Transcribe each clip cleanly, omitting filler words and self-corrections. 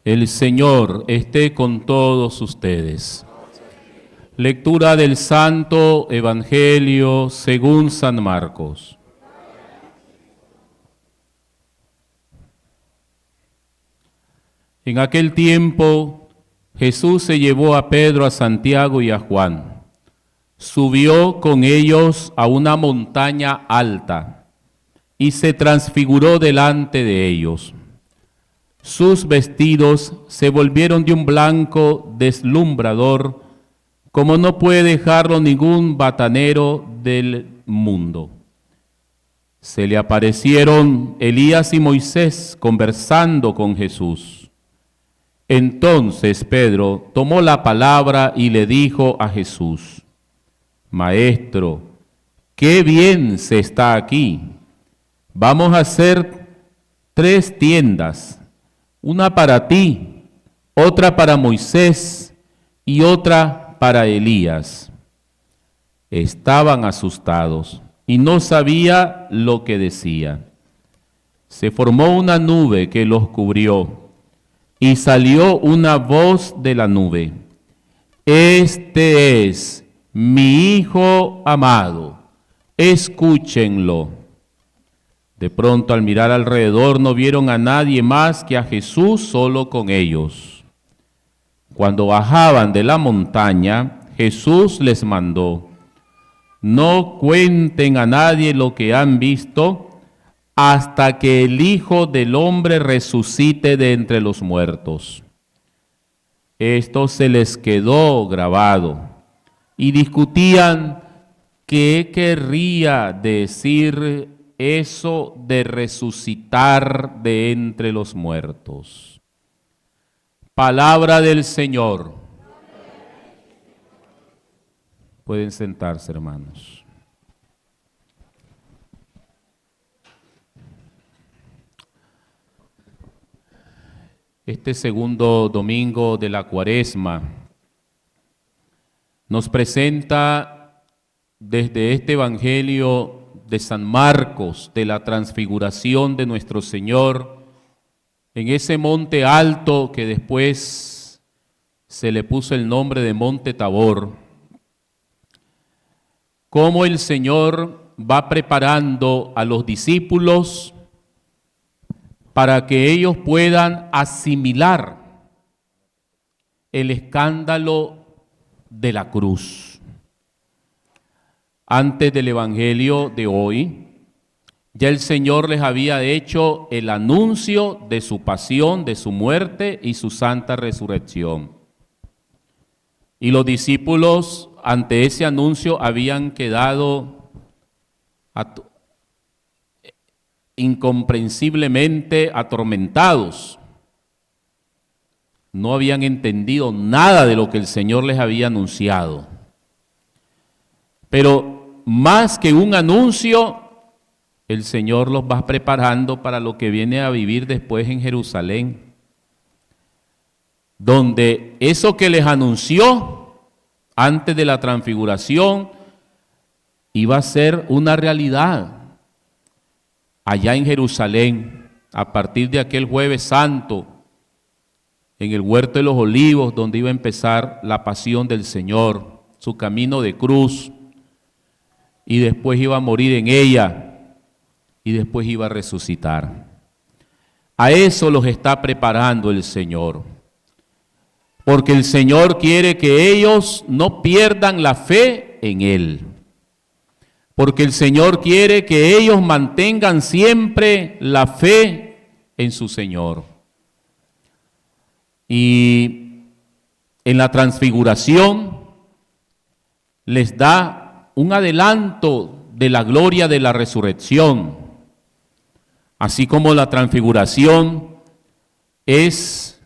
El Señor esté con todos ustedes. Lectura del Santo Evangelio según San Marcos. En aquel tiempo, Jesús se llevó a Pedro, a Santiago y a Juan. Subió con ellos a una montaña alta y se transfiguró delante de ellos. Sus vestidos se volvieron de un blanco deslumbrador, como no puede dejarlo ningún batanero del mundo. Se le aparecieron Elías y Moisés conversando con Jesús. Entonces Pedro tomó la palabra y le dijo a Jesús: Maestro, qué bien se está aquí. Vamos a hacer 3 tiendas, una para ti, otra para Moisés y otra para Elías. Estaban asustados y no sabía lo que decía. Se formó una nube que los cubrió y salió una voz de la nube: Este es mi Hijo amado, escúchenlo. De pronto, al mirar alrededor, no vieron a nadie más que a Jesús solo con ellos. Cuando bajaban de la montaña, Jesús les mandó: No cuenten a nadie lo que han visto hasta que el Hijo del Hombre resucite de entre los muertos. Esto se les quedó grabado y discutían qué querría decir eso de resucitar de entre los muertos. Palabra del Señor. Pueden sentarse, hermanos. Este segundo domingo de la Cuaresma nos presenta desde este Evangelio de San Marcos, de la transfiguración de nuestro Señor, en ese monte alto que después se le puso el nombre de Monte Tabor, cómo el Señor va preparando a los discípulos para que ellos puedan asimilar el escándalo de la cruz. Antes del Evangelio de hoy, ya el Señor les había hecho el anuncio de su pasión, de su muerte y su santa resurrección. Y los discípulos ante ese anuncio habían quedado incomprensiblemente atormentados. No habían entendido nada de lo que el Señor les había anunciado. Pero más que un anuncio, el Señor los va preparando para lo que viene a vivir después en Jerusalén, donde eso que les anunció antes de la transfiguración iba a ser una realidad. Allá en Jerusalén, a partir de aquel Jueves Santo, en el Huerto de los Olivos, donde iba a empezar la pasión del Señor, su camino de cruz, y después iba a morir en ella, y después iba a resucitar. A eso los está preparando el Señor, porque el Señor quiere que ellos no pierdan la fe en Él, porque el Señor quiere que ellos mantengan siempre la fe en su Señor. Y en la transfiguración les da un adelanto de la gloria de la resurrección, así como la transfiguración es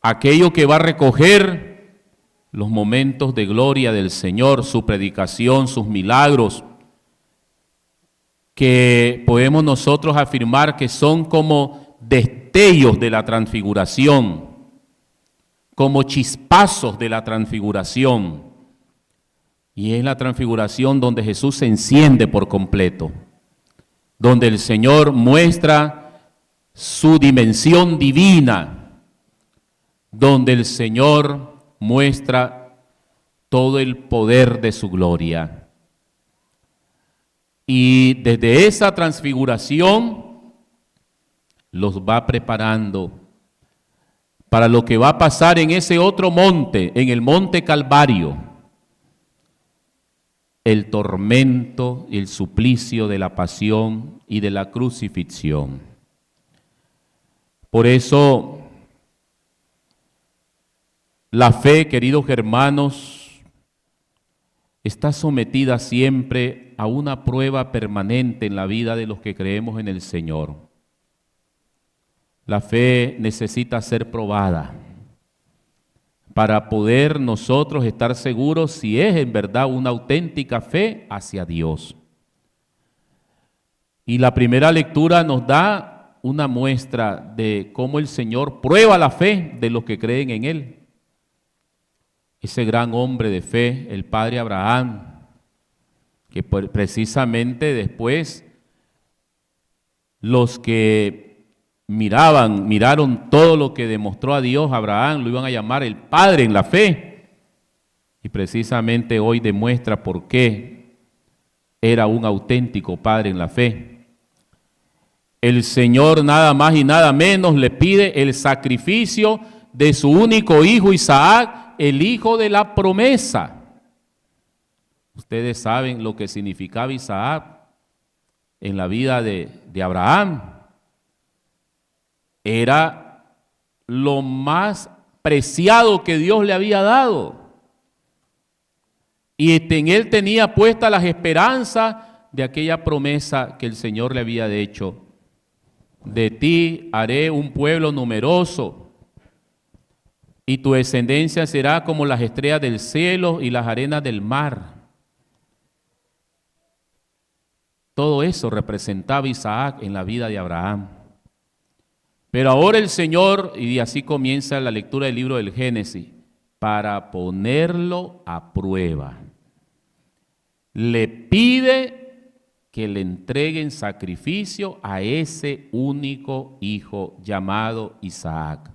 aquello que va a recoger los momentos de gloria del Señor, su predicación, sus milagros, que podemos nosotros afirmar que son como destellos de la transfiguración, como chispazos de la transfiguración. Y es la transfiguración donde Jesús se enciende por completo, donde el Señor muestra su dimensión divina, donde el Señor muestra todo el poder de su gloria. Y desde esa transfiguración los va preparando para lo que va a pasar en ese otro monte, en el monte Calvario, el tormento y el suplicio de la pasión y de la crucifixión. Por eso, la fe, queridos hermanos, está sometida siempre a una prueba permanente en la vida de los que creemos en el Señor. La fe necesita ser probada para poder nosotros estar seguros si es en verdad una auténtica fe hacia Dios. Y la primera lectura nos da una muestra de cómo el Señor prueba la fe de los que creen en Él. Ese gran hombre de fe, el padre Abraham, que precisamente después los que miraron todo lo que demostró a Dios Abraham, lo iban a llamar el padre en la fe. Y precisamente hoy demuestra por qué era un auténtico padre en la fe. El Señor nada más y nada menos le pide el sacrificio de su único hijo Isaac, el hijo de la promesa. Ustedes saben lo que significaba Isaac en la vida de Abraham. Era lo más preciado que Dios le había dado. Y en él tenía puestas las esperanzas de aquella promesa que el Señor le había hecho. De ti haré un pueblo numeroso, y tu descendencia será como las estrellas del cielo y las arenas del mar. Todo eso representaba Isaac en la vida de Abraham. Pero ahora el Señor, y así comienza la lectura del libro del Génesis, para ponerlo a prueba, le pide que le entreguen sacrificio a ese único hijo llamado Isaac.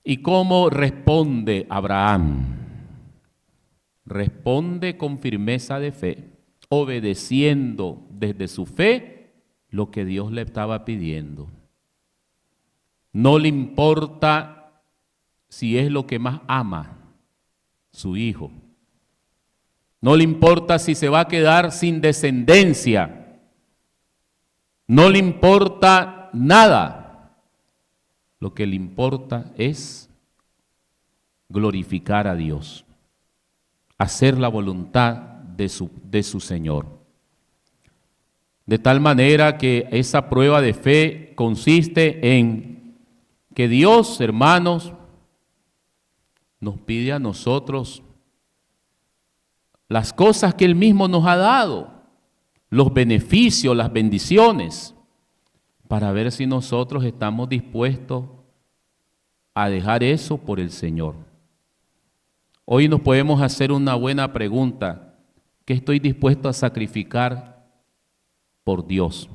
¿Y cómo responde Abraham? Responde con firmeza de fe, obedeciendo desde su fe lo que Dios le estaba pidiendo. No le importa si es lo que más ama, su hijo. No le importa si se va a quedar sin descendencia. No le importa nada. Lo que le importa es glorificar a Dios, hacer la voluntad de su Señor. De tal manera que esa prueba de fe consiste en que Dios, hermanos, nos pide a nosotros las cosas que Él mismo nos ha dado, los beneficios, las bendiciones, para ver si nosotros estamos dispuestos a dejar eso por el Señor. Hoy nos podemos hacer una buena pregunta: ¿qué estoy dispuesto a sacrificar por Dios?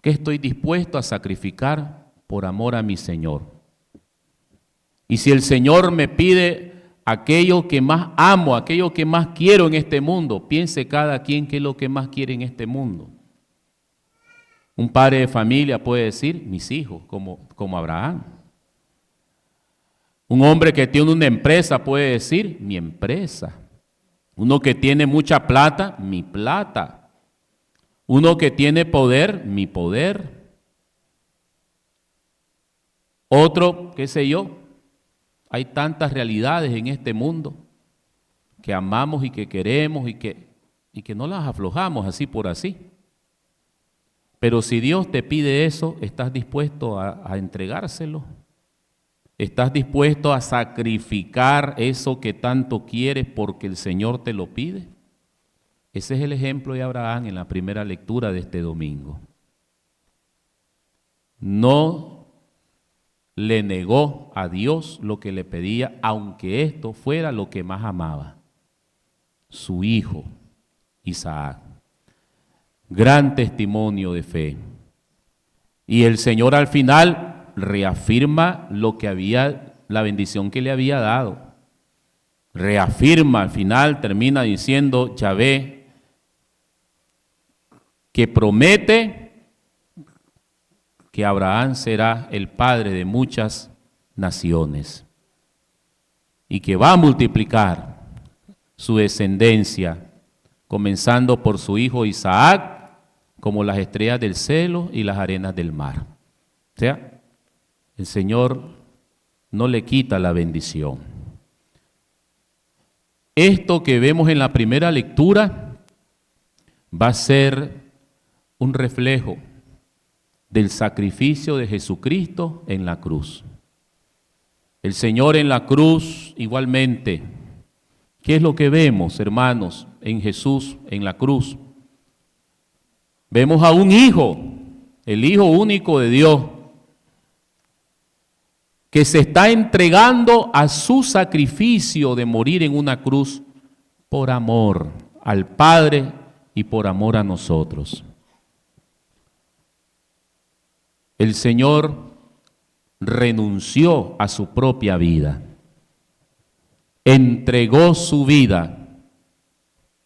¿Qué estoy dispuesto a sacrificar por amor a mi Señor? Y si el Señor me pide aquello que más amo, aquello que más quiero en este mundo, piense cada quien qué es lo que más quiere en este mundo. Un padre de familia puede decir, mis hijos, como Abraham. Un hombre que tiene una empresa puede decir, mi empresa. Uno que tiene mucha plata, mi plata. Uno que tiene poder, mi poder. Otro, qué sé yo, hay tantas realidades en este mundo que amamos y que queremos y que no las aflojamos así por así. Pero si Dios te pide eso, ¿estás dispuesto a entregárselo? ¿Estás dispuesto a sacrificar eso que tanto quieres porque el Señor te lo pide? Ese es el ejemplo de Abraham en la primera lectura de este domingo. No le negó a Dios lo que le pedía, aunque esto fuera lo que más amaba, su hijo Isaac. Gran testimonio de fe. Y el Señor al final reafirma la bendición que le había dado. Reafirma, al final termina diciendo Yahvé, que promete que Abraham será el padre de muchas naciones y que va a multiplicar su descendencia, comenzando por su hijo Isaac, como las estrellas del cielo y las arenas del mar. O sea, el Señor no le quita la bendición. Esto que vemos en la primera lectura va a ser un reflejo del sacrificio de Jesucristo en la cruz. El Señor en la cruz igualmente. ¿Qué es lo que vemos, hermanos, en Jesús en la cruz? Vemos a un hijo, el Hijo único de Dios, que se está entregando a su sacrificio de morir en una cruz por amor al Padre y por amor a nosotros. El Señor renunció a su propia vida, entregó su vida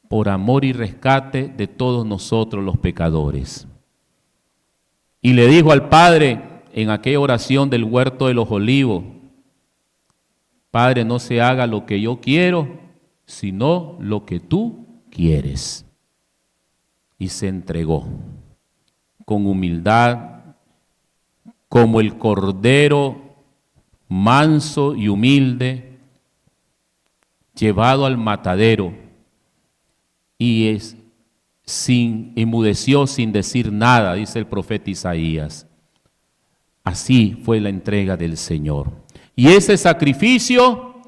por amor y rescate de todos nosotros los pecadores. Y le dijo al Padre en aquella oración del huerto de los olivos: Padre, no se haga lo que yo quiero, sino lo que tú quieres. Y se entregó con humildad, como el cordero manso y humilde, llevado al matadero, y enmudeció sin decir nada, dice el profeta Isaías. Así fue la entrega del Señor. Y ese sacrificio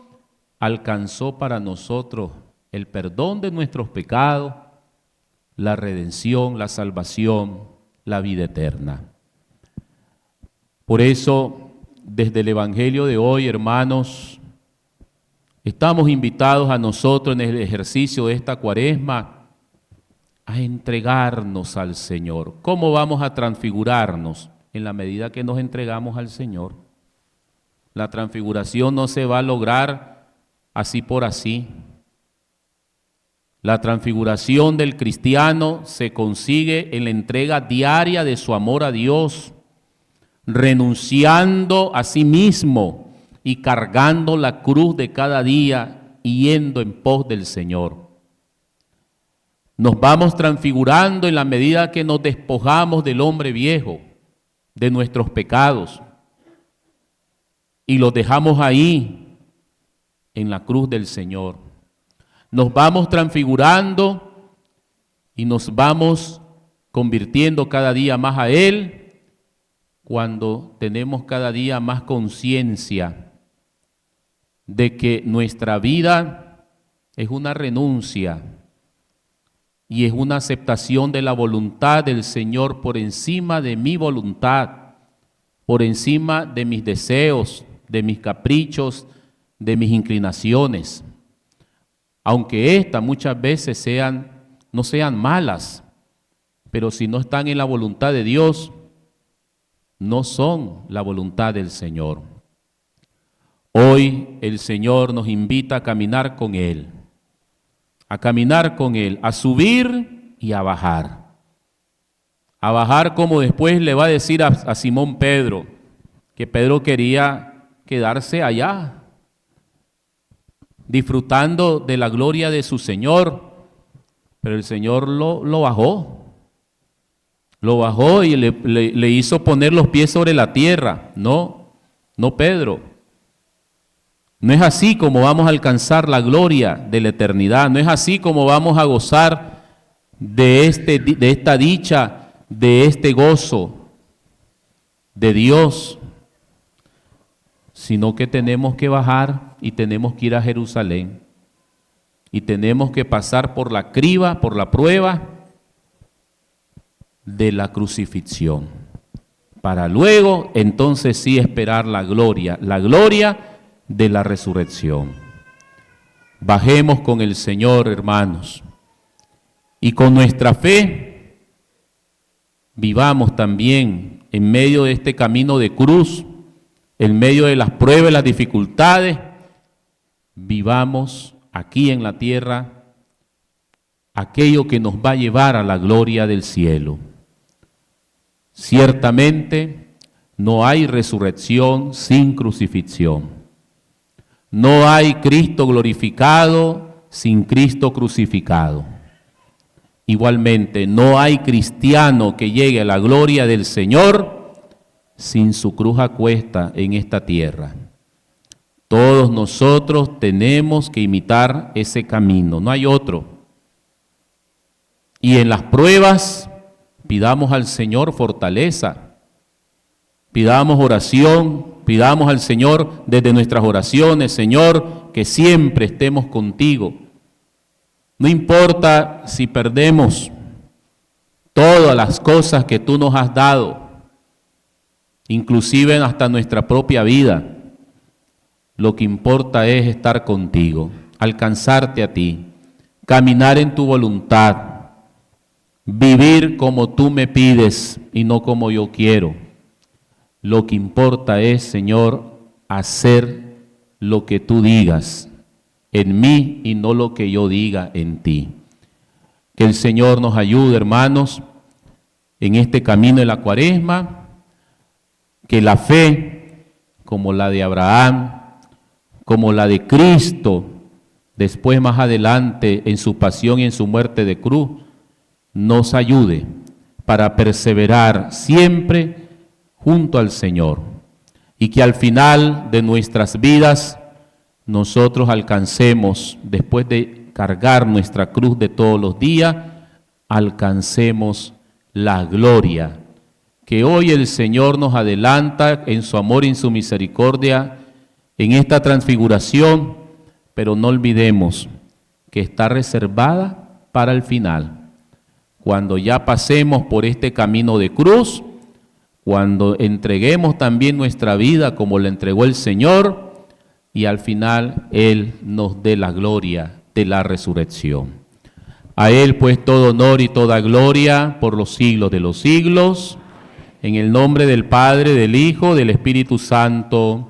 alcanzó para nosotros el perdón de nuestros pecados, la redención, la salvación, la vida eterna. Por eso, desde el Evangelio de hoy, hermanos, estamos invitados a nosotros en el ejercicio de esta Cuaresma a entregarnos al Señor. ¿Cómo vamos a transfigurarnos? En la medida que nos entregamos al Señor. La transfiguración no se va a lograr así por así. La transfiguración del cristiano se consigue en la entrega diaria de su amor a Dios, renunciando a sí mismo y cargando la cruz de cada día y yendo en pos del Señor. Nos vamos transfigurando en la medida que nos despojamos del hombre viejo, de nuestros pecados, y los dejamos ahí en la cruz del Señor. Nos vamos transfigurando y nos vamos convirtiendo cada día más a Él cuando tenemos cada día más conciencia de que nuestra vida es una renuncia y es una aceptación de la voluntad del Señor por encima de mi voluntad, por encima de mis deseos, de mis caprichos, de mis inclinaciones. Aunque estas muchas veces no sean malas, pero si no están en la voluntad de Dios, no son la voluntad del Señor. Hoy el Señor nos invita a caminar con Él, a subir y a bajar. A bajar, como después le va a decir a Simón Pedro, que Pedro quería quedarse allá, disfrutando de la gloria de su Señor, pero el Señor lo bajó. Lo bajó y le hizo poner los pies sobre la tierra. No Pedro. No es así como vamos a alcanzar la gloria de la eternidad. No es así como vamos a gozar de esta dicha, de este gozo de Dios. Sino que tenemos que bajar y tenemos que ir a Jerusalén. Y tenemos que pasar por la criba, por la prueba de la crucifixión, para luego entonces sí esperar la gloria de la resurrección. Bajemos con el Señor, hermanos, y con nuestra fe vivamos también en medio de este camino de cruz, en medio de las pruebas y las dificultades, vivamos aquí en la tierra aquello que nos va a llevar a la gloria del cielo. Ciertamente no hay resurrección sin crucifixión. No hay Cristo glorificado sin Cristo crucificado. Igualmente, no hay cristiano que llegue a la gloria del Señor sin su cruz a cuesta en esta tierra. Todos nosotros tenemos que imitar ese camino, no hay otro. Y en las pruebas, pidamos al Señor fortaleza, pidamos oración, pidamos al Señor desde nuestras oraciones, Señor, que siempre estemos contigo. No importa si perdemos todas las cosas que tú nos has dado, inclusive hasta nuestra propia vida. Lo que importa es estar contigo, alcanzarte a ti, caminar en tu voluntad, vivir como tú me pides y no como yo quiero. Lo que importa es, Señor, hacer lo que tú digas en mí y no lo que yo diga en ti. Que el Señor nos ayude, hermanos, en este camino de la Cuaresma, que la fe, como la de Abraham, como la de Cristo, después más adelante en su pasión y en su muerte de cruz, nos ayude para perseverar siempre junto al Señor y que al final de nuestras vidas nosotros alcancemos, después de cargar nuestra cruz de todos los días, alcancemos la gloria que hoy el Señor nos adelanta en su amor y en su misericordia en esta transfiguración, pero no olvidemos que está reservada para el final. Cuando ya pasemos por este camino de cruz, cuando entreguemos también nuestra vida como la entregó el Señor, y al final Él nos dé la gloria de la resurrección. A Él pues todo honor y toda gloria por los siglos de los siglos, en el nombre del Padre, del Hijo, del Espíritu Santo.